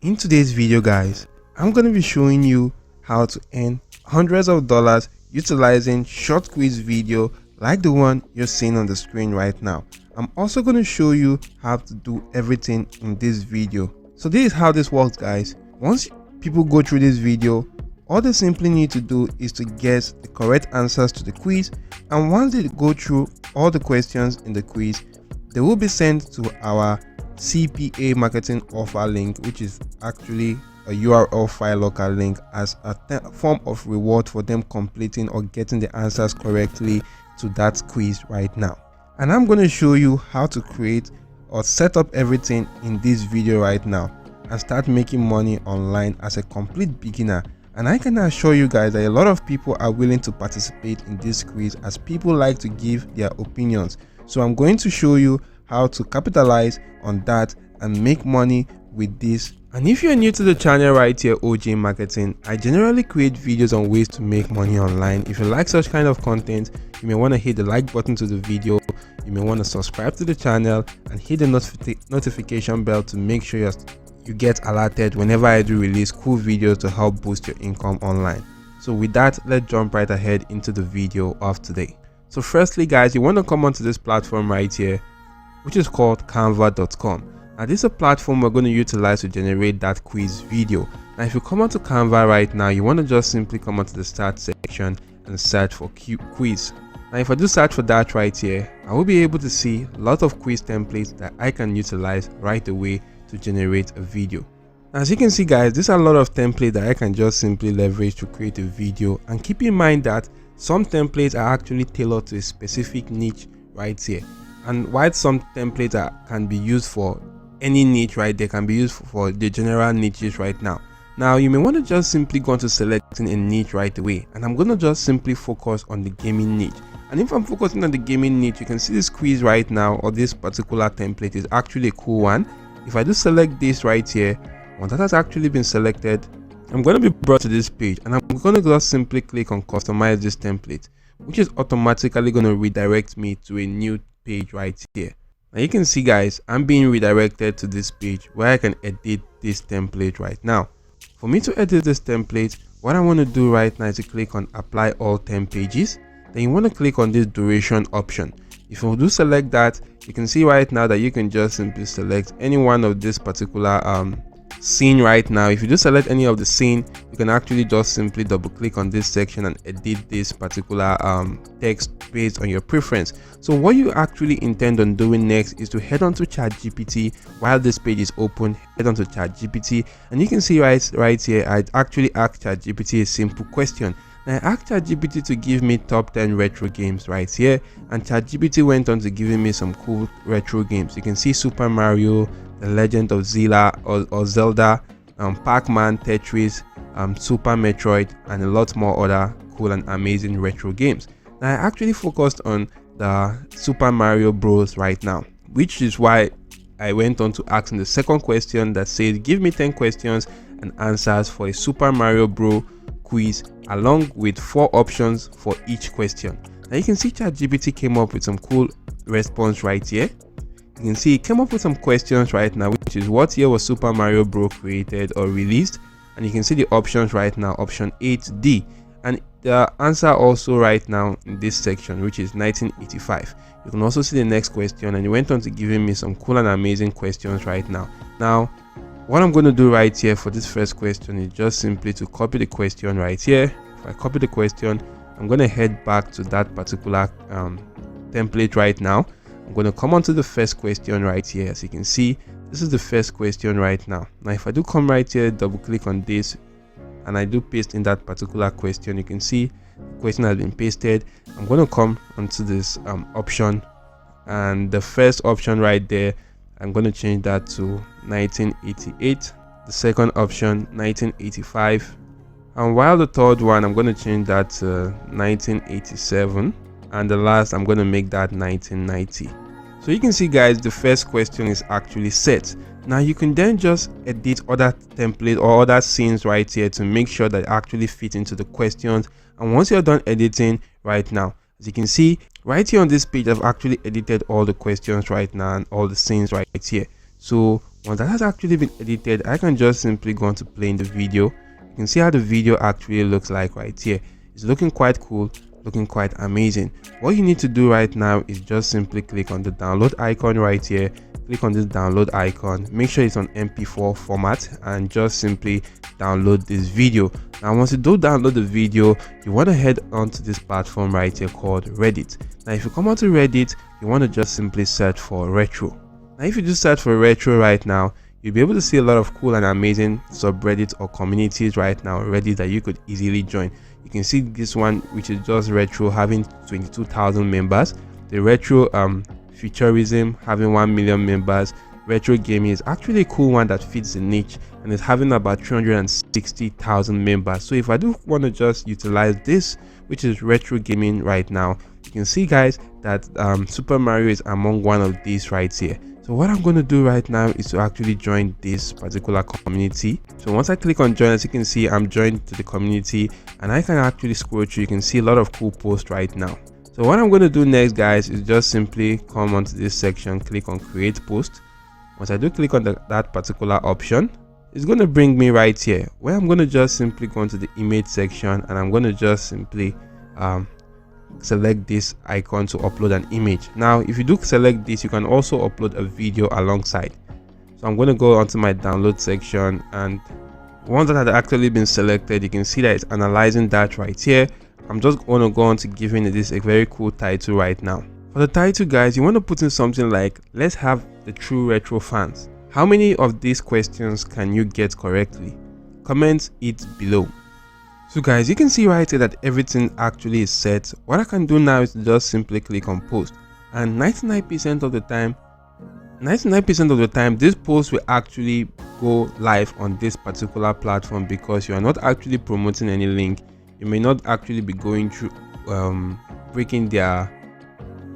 In today's video guys, I'm going to be showing you how to earn hundreds of dollars utilizing short quiz video like the one you're seeing on the screen right now. I'm also going to show you how to do everything in this video. So this is how this works guys. Once people go through this video, all they simply need to do is to guess the correct answers to the quiz, and once they go through all the questions in the quiz, they will be sent to our CPA marketing offer link, which is actually a URL file locker link, as a form of reward for them completing or getting the answers correctly to that quiz right now. And I'm going to show you how to create or set up everything in this video right now and start making money online as a complete beginner. And I can assure you guys that a lot of people are willing to participate in this quiz, as people like to give their opinions. So I'm going to show you how to capitalize on that and make money with this. And if you're new to the channel right here, OJ Marketing, I generally create videos on ways to make money online. If you like such kind of content, you may want to hit the like button to the video. You may want to subscribe to the channel and hit the notification bell to make sure you get alerted whenever I do release cool videos to help boost your income online. So with that, let's jump right ahead into the video of today. So firstly guys, you want to come onto this platform right here, which is called canva.com. Now this is a platform we're going to utilize to generate that quiz video. Now if you come onto Canva right now, you want to just simply come onto the start section and search for quiz. Now if I do search for that right here, I will be able to see a lot of quiz templates that I can utilize right away to generate a video. As you can see guys, there's a lot of templates that I can just simply leverage to create a video, and keep in mind that some templates are actually tailored to a specific niche right here. And while some templates can be used for any niche right, they can be used for the general niches right now. Now you may want to just simply go into selecting a niche right away, and I'm going to just simply focus on the gaming niche. And if I'm focusing on the gaming niche, you can see this quiz right now, or this particular template is actually a cool one. If I do select this right here, once that has actually been selected, I'm going to be brought to this page, and I'm going to just simply click on customize this template, which is automatically going to redirect me to a new page right here. Now you can see guys, I'm being redirected to this page where I can edit this template right now. For me to edit this template, what I want to do right now is to click on apply all 10 pages. Then you want to click on this duration option. If you do select that, you can see right now that you can just simply select any one of this particular scene right now. If you do select any of the scene, you can actually just simply double click on this section and edit this particular text based on your preference. So what you actually intend on doing next is to head on to ChatGPT. While this page is open, head on to ChatGPT, and you can see right here, I actually asked ChatGPT a simple question. I asked ChatGPT to give me top 10 retro games right here, and ChatGPT went on to giving me some cool retro games. You can see Super Mario, The Legend of Zelda, Pac-Man, Tetris, Super Metroid, and a lot more other cool and amazing retro games. Now I actually focused on the Super Mario Bros right now, which is why I went on to asking the second question that says give me 10 questions and answers for a Super Mario Bros quiz, along with 4 options for each question. Now you can see ChatGPT came up with some cool response right here. You can see it came up with some questions right now, which is what year was Super Mario Bros created or released, and you can see the options right now, option 8D, and the answer also right now in this section, which is 1985. You can also see the next question, and it went on to giving me some cool and amazing questions right now. Now what I'm going to do right here for this first question is just simply to copy the question right here. If I copy the question, I'm going to head back to that particular template right now. I'm going to come on to the first question right here. As you can see, this is the first question right now. Now if I do come right here, double click on this, and I do paste in that particular question, you can see the question has been pasted. I'm going to come onto this option, and the first option right there, I'm going to change that to 1988. The second option, 1985. And while the third one, I'm going to change that to 1987. And the last, I'm going to make that 1990. So you can see guys, the first question is actually set. Now you can then just edit other templates or other scenes right here to make sure that it actually fit into the questions. And once you're done editing right now, as you can see right here on this page, I've actually edited all the questions right now and all the scenes right here. So Once that has actually been edited, I can just simply go on to playing the video. You can see how the video actually looks like right here. It's looking quite cool, looking quite amazing. What you need to do right now is just simply click on the download icon right here. Click on this download icon, make sure it's on MP4 format, and just simply download this video. Now once you do download the video, you want to head onto this platform right here called Reddit. Now if you come onto Reddit, you want to just simply search for retro. Now if you just search for retro right now, you'll be able to see a lot of cool and amazing subreddits or communities right now on Reddit that you could easily join. You can see this one, which is just retro, having 22,000 members. The retro futurism having 1 million members. Retro gaming is actually a cool one that fits the niche and is having about 360,000 members. So if I do want to just utilize this, which is retro gaming right now, you can see guys that Super Mario is among one of these right here. So what I'm going to do right now is to actually join this particular community. So once I click on join, as you can see, I'm joined to the community, and I can actually scroll through. You can see a lot of cool posts right now. So what I'm going to do next guys is just simply come onto this section, click on create post. Once I do click on that particular option, it's going to bring me right here where I'm going to just simply go into the image section, and I'm going to just simply select this icon to upload an image. Now if you do select this, you can also upload a video alongside. So I'm going to go onto my download section, and once that had actually been selected, you can see that it's analyzing that right here. I'm just going to go on to giving this a very cool title right now. For the title guys, you want to put in something like, let's have the true retro fans. How many of these questions can you get correctly? Comment it below. So guys, you can see right here that everything actually is set. What I can do now is just simply click on post, and 99% of the time this post will actually go live on this particular platform, because you are not actually promoting any link. You may not actually be going through breaking their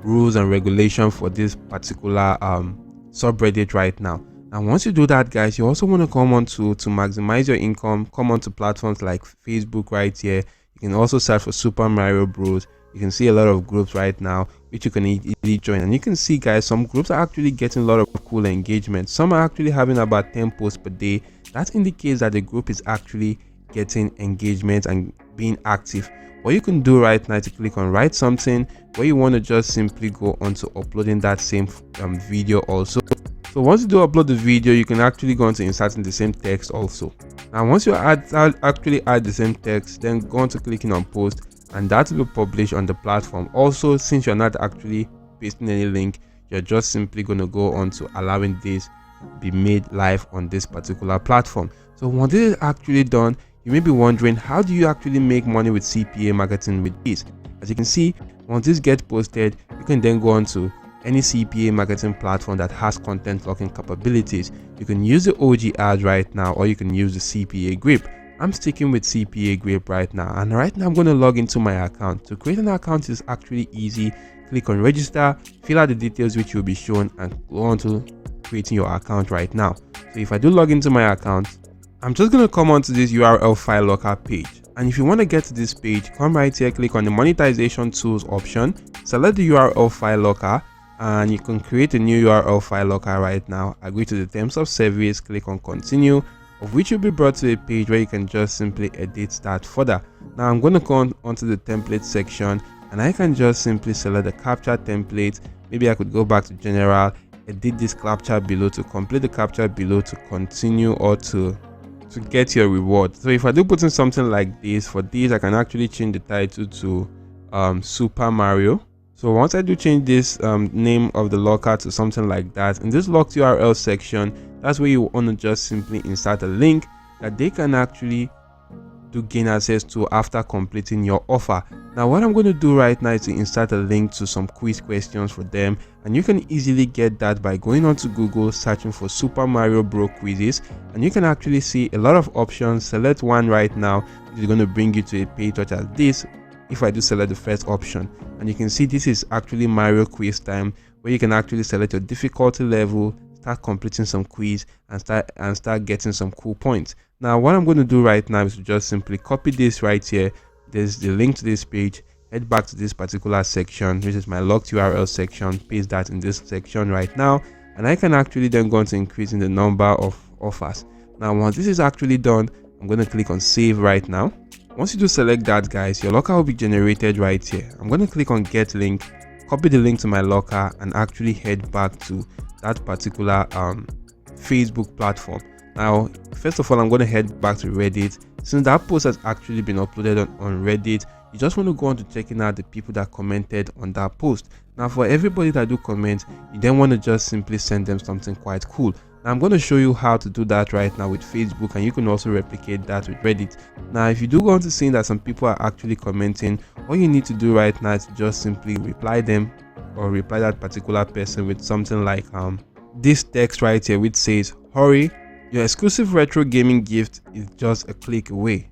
rules and regulation for this particular subreddit right now. And once you do that guys, you also want to come on to maximize your income, come on to platforms like Facebook right here. You can also search for Super Mario Bros. You can see a lot of groups right now which you can easily join, and you can see guys, some groups are actually getting a lot of cool engagement. Some are actually having about 10 posts per day. That indicates that the group is actually getting engagement and being active. What you can do right now is to click on write something, where you want to just simply go on to uploading that same video also. So once you do upload the video, you can actually go on to inserting the same text also. Now once you actually add the same text, then go on to clicking on post, and that will be published on the platform. Also, since you're not actually pasting any link, you're just simply going to go on to allowing this be made live on this particular platform. So once this is actually done, you may be wondering, how do you actually make money with CPA marketing with this? As you can see, once this gets posted, you can then go on to any CPA marketing platform that has content logging capabilities. You can use the OG ads right now, or you can use the CPA grip. I'm sticking with CPA grip right now, and right now I'm going to log into my account. To create an account is actually easy. Click on register, fill out the details which will be shown, and go on to creating your account right now. So if I do log into my account, I'm just going to come onto this URL file locker page, and if you want to get to this page, come right here, click on the monetization tools option, select the URL file locker, and you can create a new URL file locker right now. Agree to the terms of service, click on continue, of which you'll be brought to a page where you can just simply edit that further. Now I'm going to go onto the template section, and I can just simply select the captcha template. Maybe I could go back to general, edit this captcha below to complete the captcha below to continue, or to get your reward. So if I do put in something like this, for this I can actually change the title to Super Mario. So once I do change this name of the locker to something like that, in this locked URL section, that's where you want to just simply insert a link that they can actually do gain access to after completing your offer. Now what I'm going to do right now is to insert a link to some quiz questions for them, and you can easily get that by going on to Google, searching for Super Mario Bros quizzes, and you can actually see a lot of options. Select one right now, which is going to bring you to a page such as this. If I do select the first option, and you can see this is actually Mario quiz time, where you can actually select your difficulty level, start completing some quiz, and start getting some cool points. Now what I'm going to do right now is to just simply copy this right here. There's the link to this page. Head back to this particular section, which is my locked URL section. Paste that in this section right now, and I can actually then go on to increasing the number of offers. Now once this is actually done, I'm going to click on save right now. Once you do select that, guys, your locker will be generated right here. I'm going to click on get link, copy the link to my locker, and actually head back to that particular Facebook platform. Now first of all, I'm going to head back to Reddit. Since that post has actually been uploaded on Reddit, you just want to go on to checking out the people that commented on that post. Now for everybody that do comment, you then want to just simply send them something quite cool. Now I'm going to show you how to do that right now with Facebook, and you can also replicate that with Reddit. Now if you do go on to see that some people are actually commenting, all you need to do right now is just simply reply them, or reply that particular person with something like this text right here, which says, "Hurry, your exclusive retro gaming gift is just a click away."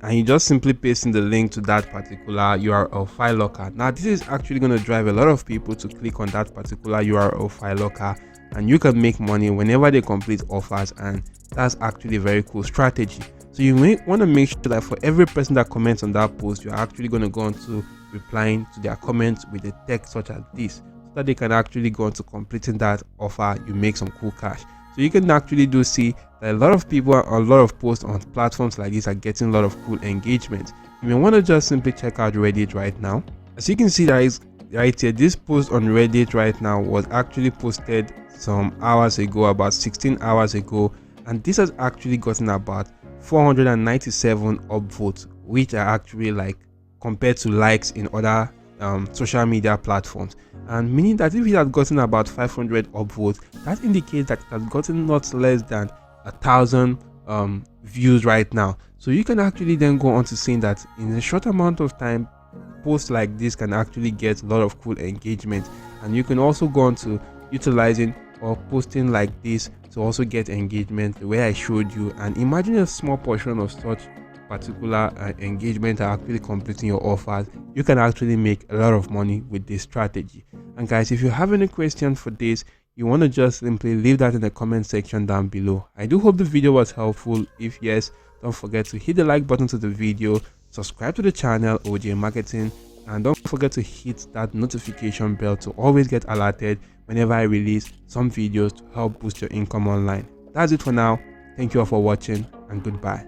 And you just simply paste in the link to that particular URL file locker. Now this is actually going to drive a lot of people to click on that particular URL file locker, and you can make money whenever they complete offers, and that's actually a very cool strategy. So you may want to make sure that for every person that comments on that post, you're actually going to go on to replying to their comments with a text such as this, so that they can actually go on to completing that offer. You make some cool cash. So you can actually do see that a lot of people, a lot of posts on platforms like this are getting a lot of cool engagement. You may want to just simply check out Reddit right now. As you can see, that is right here, this post on Reddit right now was actually posted some hours ago, about 16 hours ago, and this has actually gotten about 497 upvotes, which are actually like compared to likes in other social media platforms. And meaning that if it had gotten about 500 upvotes, that indicates that it has gotten not less than 1,000 views right now. So you can actually then go on to saying that in a short amount of time, posts like this can actually get a lot of cool engagement, and you can also go on to utilizing or posting like this to also get engagement the way I showed you. And imagine a small portion of such particular engagement are actually completing your offers. You can actually make a lot of money with this strategy. And guys, if you have any questions for this, you want to just simply leave that in the comment section down below. I do hope the video was helpful. If yes, don't forget to hit the like button to the video, subscribe to the channel OJ Marketing, and don't forget to hit that notification bell to always get alerted whenever I release some videos to help boost your income online. That's it for now. Thank you all for watching, and goodbye.